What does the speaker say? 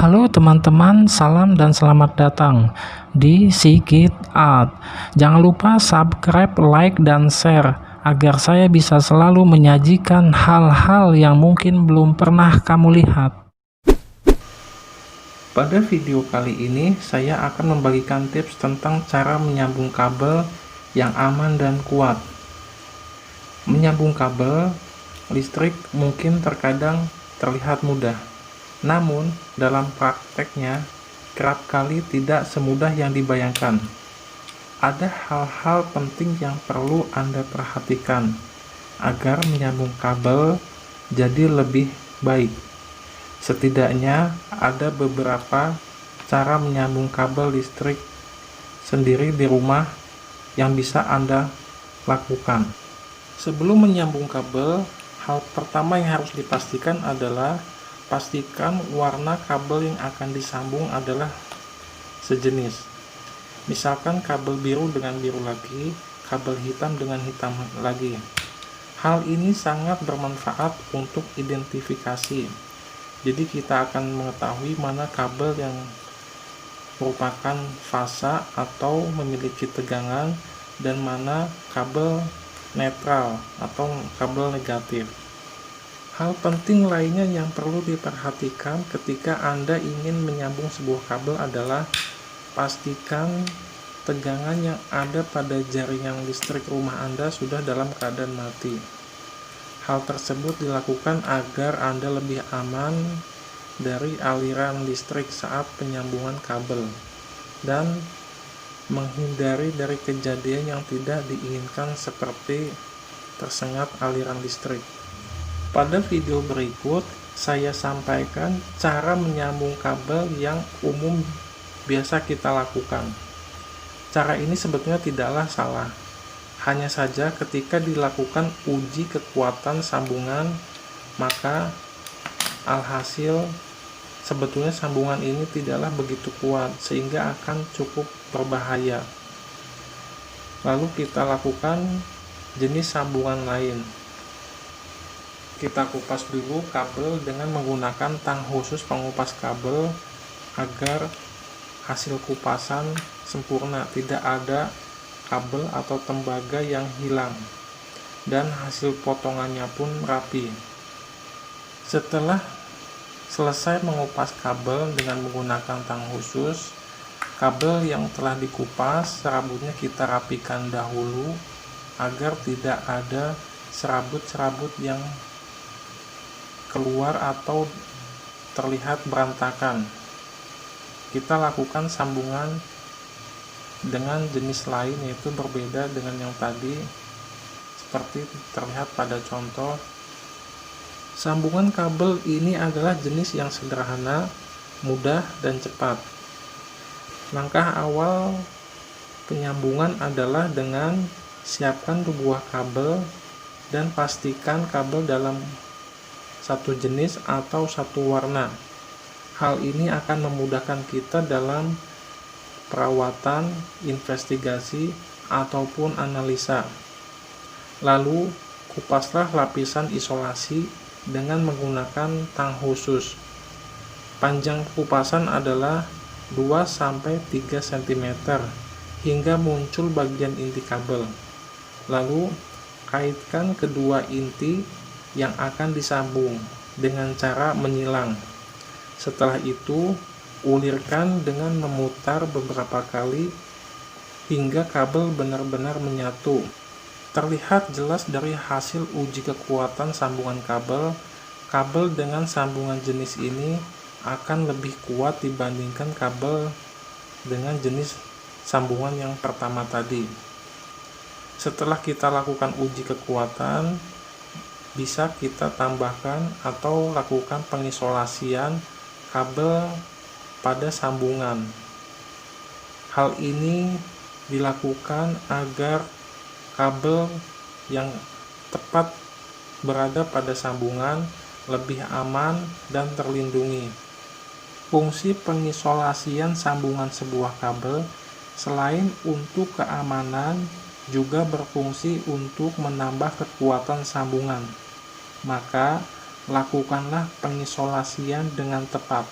Halo teman-teman, salam dan selamat datang di Sikit Art. Jangan lupa subscribe, like, dan share agar saya bisa selalu menyajikan hal-hal yang mungkin belum pernah kamu lihat. Pada video kali ini, saya akan membagikan tips tentang cara menyambung kabel yang aman dan kuat. Menyambung kabel listrik mungkin terkadang terlihat mudah, namun dalam prakteknya kerap kali tidak semudah yang dibayangkan. Ada hal-hal penting yang perlu Anda perhatikan agar menyambung kabel jadi lebih baik. Setidaknya ada beberapa cara menyambung kabel listrik sendiri di rumah yang bisa Anda lakukan. Sebelum menyambung kabel, hal pertama yang harus dipastikan adalah pastikan warna kabel yang akan disambung adalah sejenis. Misalkan kabel biru dengan biru lagi, kabel hitam dengan hitam lagi. Hal ini sangat bermanfaat untuk identifikasi. Jadi kita akan mengetahui mana kabel yang merupakan fasa atau memiliki tegangan dan mana kabel netral atau kabel negatif. Hal penting lainnya yang perlu diperhatikan ketika Anda ingin menyambung sebuah kabel adalah pastikan tegangan yang ada pada jaringan listrik rumah Anda sudah dalam keadaan mati. Hal tersebut dilakukan agar Anda lebih aman dari aliran listrik saat penyambungan kabel dan menghindari dari kejadian yang tidak diinginkan seperti tersengat aliran listrik. Pada video berikut, saya sampaikan cara menyambung kabel yang umum biasa kita lakukan. Cara ini sebetulnya tidaklah salah. Hanya saja ketika dilakukan uji kekuatan sambungan, maka alhasil sebetulnya sambungan ini tidaklah begitu kuat sehingga akan cukup berbahaya. Lalu kita lakukan jenis sambungan lain. Kita kupas dulu kabel dengan menggunakan tang khusus pengupas kabel agar hasil kupasan sempurna, tidak ada kabel atau tembaga yang hilang, dan hasil potongannya pun rapi. Setelah selesai mengupas kabel dengan menggunakan tang khusus, kabel yang telah dikupas serabutnya kita rapikan dahulu agar tidak ada serabut-serabut yang keluar atau terlihat berantakan. Kita lakukan sambungan dengan jenis lain, yaitu berbeda dengan yang tadi seperti terlihat pada contoh. Sambungan kabel ini adalah jenis yang sederhana, mudah, dan cepat. Langkah awal penyambungan adalah dengan siapkan buah kabel dan pastikan kabel dalam satu jenis atau satu warna. Hal ini akan memudahkan kita dalam perawatan, investigasi, ataupun analisa. Lalu, kupaslah lapisan isolasi dengan menggunakan tang khusus. Panjang kupasan adalah 2-3 cm hingga muncul bagian inti kabel. Lalu, kaitkan kedua inti yang akan disambung dengan cara menyilang. Setelah itu, ulirkan dengan memutar beberapa kali hingga kabel benar-benar menyatu. Terlihat jelas dari hasil uji kekuatan sambungan kabel, kabel dengan sambungan jenis ini akan lebih kuat dibandingkan kabel dengan jenis sambungan yang pertama tadi. Setelah kita lakukan uji kekuatan, bisa kita tambahkan atau lakukan pengisolasian kabel pada sambungan. Hal ini dilakukan agar kabel yang tepat berada pada sambungan lebih aman dan terlindungi. Fungsi pengisolasian sambungan sebuah kabel selain untuk keamanan juga berfungsi untuk menambah kekuatan sambungan. Maka lakukanlah pengisolasian dengan tepat.